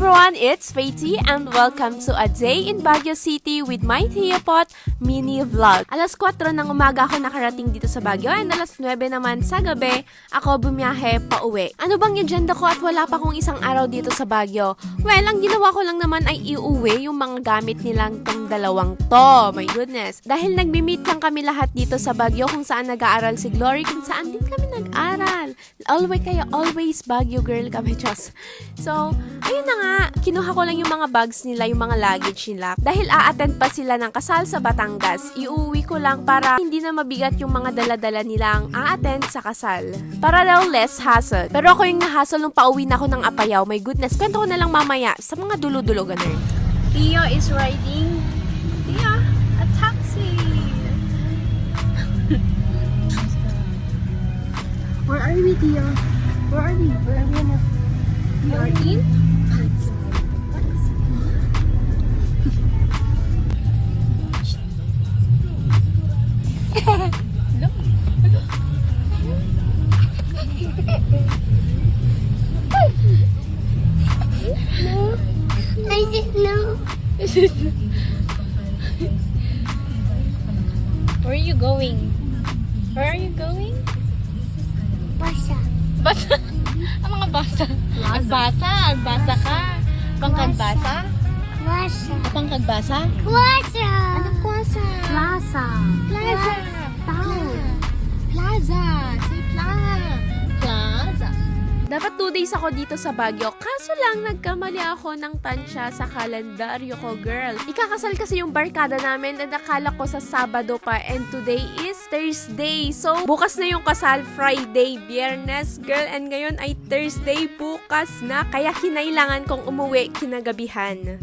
everyone, it's Faity and welcome to a day in Baguio City with my Theopot mini vlog. Alas 4 ng umaga ako nakarating dito sa Baguio and alas 9 naman sa gabi ako bumiyahe pa uwi. Ano bang agenda ko at wala pa akong isang araw dito sa Baguio? Well, ang ginawa ko lang naman ay iuwi yung mga gamit nilang tong dalawang to. My goodness. Dahil nagmi-meet lang kami lahat dito sa Baguio kung saan nag-aaral si Glory, kung saan din kami nag-aral. Always Baguio girl kami, Diyos. So, ayun na nga, kinuha ko lang yung mga bags nila, yung mga luggage nila. Dahil a-attend pa sila ng kasal sa Batangas, iuwi ko lang para hindi na mabigat yung mga dala-dala nilang a-attend sa kasal. Para daw less hassle. Pero ako yung nahassle nung pauwi na ako ng Apayao. My goodness, kwento ko na lang mamaya sa mga dulo-dulo ganun. Tio is riding. Tio, a taxi. Where are we, Tio? Where are we? Where are we? We are in? Where are you going? Where are you going? Basa. Basa? Ang mga basa. Agbasa? Agbasa ka? Pangkagbasa? Basa. Pangkagbasa? Basa. Anong kwasa? Plaza. Plaza. Town. Plaza. Say plaza. Plaza. Dapat 2 days ako dito sa Baguio, kaso lang nagkamali ako ng tansya sa kalendaryo ko, girl. Ikakasal kasi yung barkada namin and nakala ko sa Sabado pa and today is Thursday. So, bukas na yung kasal, Friday, Biyernes, girl, and ngayon ay Thursday, bukas na. Kaya kinailangan kong umuwi kinagabihan.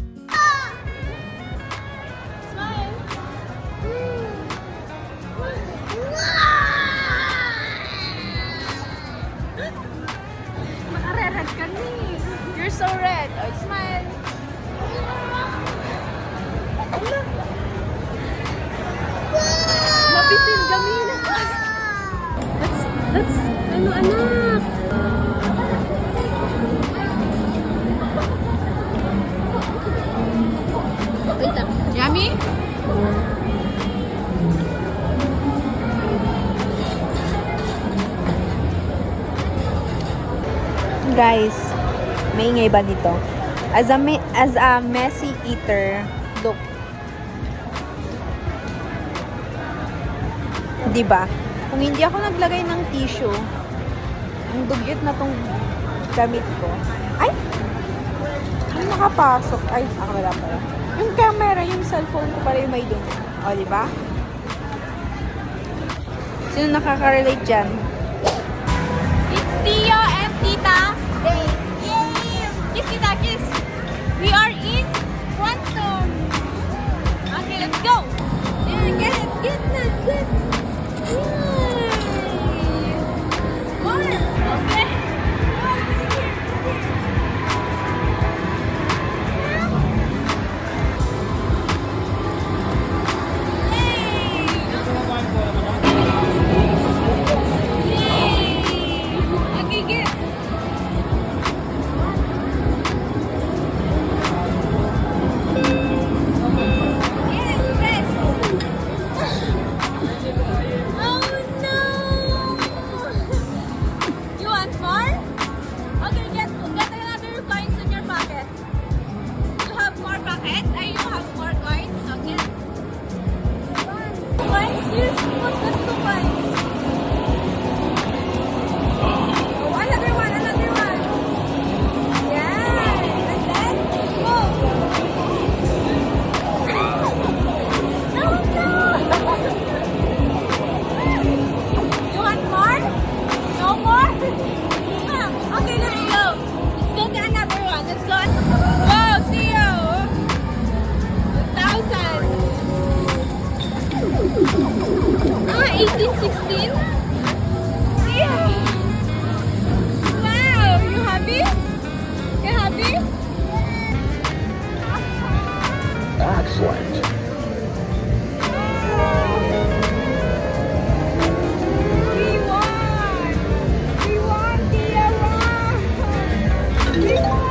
Red ka ni. You're so red. Oh, smile. Mapisil kami na. That's, ano anak? Wait lang. Yummy? Guys, may ingay ba dito? As a messy eater, look. Diba? Kung hindi ako naglagay ng tissue, ang dugyot na tong gamit ko. Ay! Ay, nakapasok. Ay, wala pala. Yung camera, yung cellphone ko pala yung may dun. O, diba? Sino nakaka-relate dyan? It's Tio and Tita. Yay. Kiss kita, kiss. We are in Quantum. Okay, let's go. Yeah, get it, get it, get it. Yay. More. Okay. Okay, get. Excellent. We won, Tia, won. We won.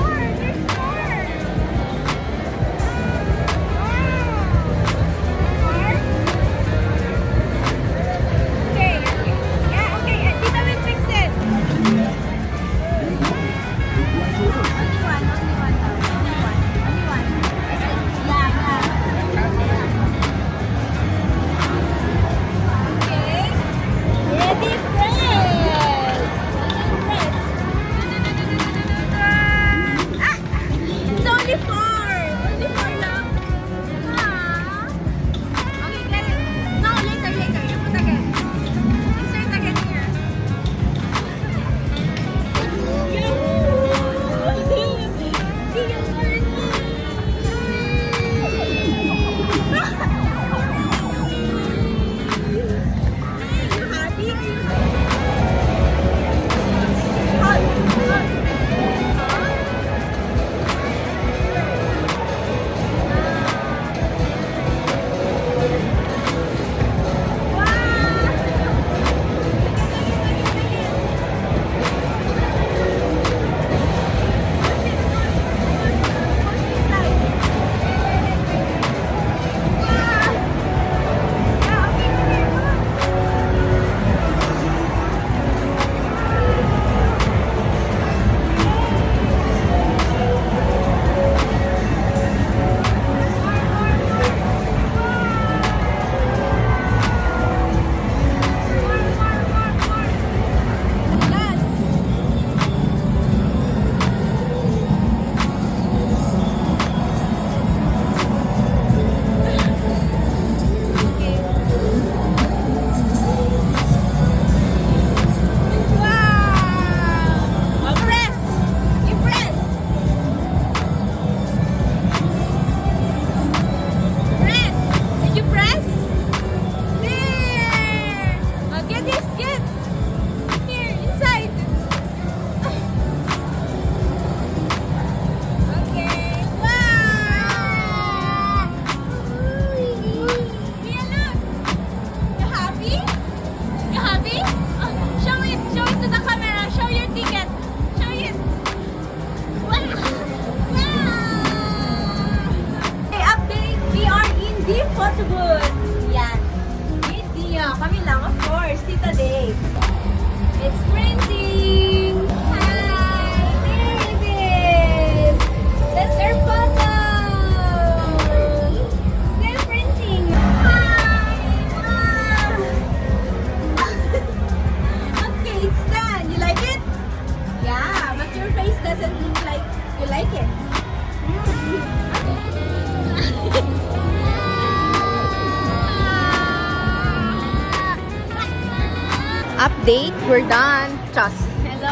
Update, we're done. Just. Hello.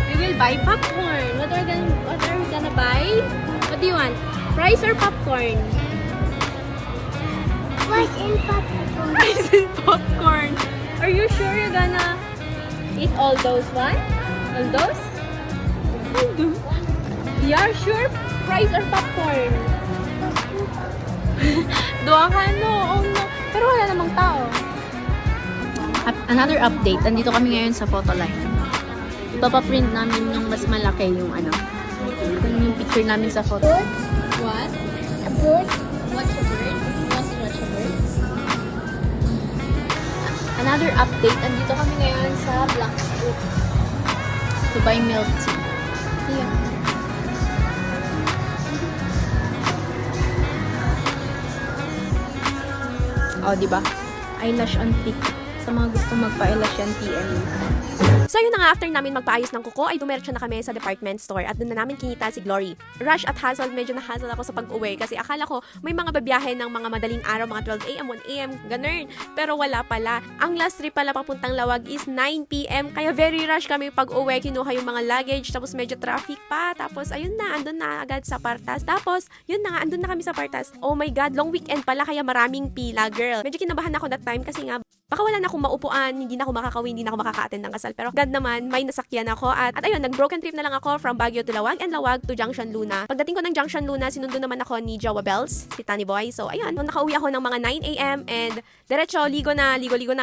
We will buy popcorn. What are we gonna buy? What do you want? Fries or popcorn? What's in popcorn? Fries and popcorn. Are you sure you're gonna eat all those one? All those? Yeah, sure. Fries or popcorn? Doa ka, no. Oh, no. Pero wala namang tao. Another update. Andito kami ngayon sa photo line. Ipapaprint namin yung mas malaki yung ano. Yung picture namin sa photo. What? A bird? Watch a bird? Watch a bird? Another update. Andito kami ngayon sa Black Scoop to buy milk tea. Yeah. Oh, di ba? Eyelash on fleek. Sa mga gusto magpa-eyelash yan, PM. So yun na nga, after namin magpaayos ng kuko, ay dumiretso na kami sa department store at doon na namin kinita si Glory. Rush at hassle, medyo na-hassle ako sa pag-uwi kasi akala ko may mga babiyahe ng mga madaling araw, mga 12 a.m., 1 a.m., ganun. Pero wala pala. Ang last trip pala papuntang Lawag is 9 p.m. Kaya very rush kami pag-uwi, kinuha yung mga luggage, tapos medyo traffic pa. Tapos ayun na, andun na agad sa Partas. Tapos, yun na nga, andun na kami sa Partas. Oh my God, long weekend pala kaya maraming pila, girl. Medyo kinabahan ako that time kasi nga, baka wala na akong maupuan, hindi na ako makakawin, hindi na ako makaka-attend ng kasal. Pero God naman, may nasakyan ako at ayun, nag-broken trip na lang ako from Baguio to Lawag and Lawag to Junction Luna. Pagdating ko ng Junction Luna, sinundo naman ako ni Jowa Bells, si Tani Boy. So ayun, nakauwi ako ng mga 9 a.m. and diretso, ligo na,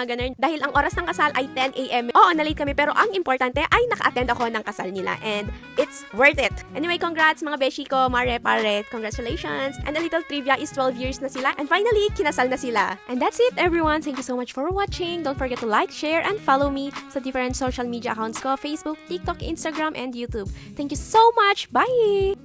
ganun. Dahil ang oras ng kasal ay 10 a.m. Oo, na-late kami pero ang importante ay naka-attend ako ng kasal nila and it's worth it. Anyway, congrats mga beshi ko, mare, pare, congratulations. And a little trivia is 12 years na sila and finally, kinasal na sila. And that's it everyone. Thank you so much for watching. Don't forget to like, share, and follow me sa different social media accounts ko, Facebook, TikTok, Instagram, and YouTube. Thank you so much. Bye!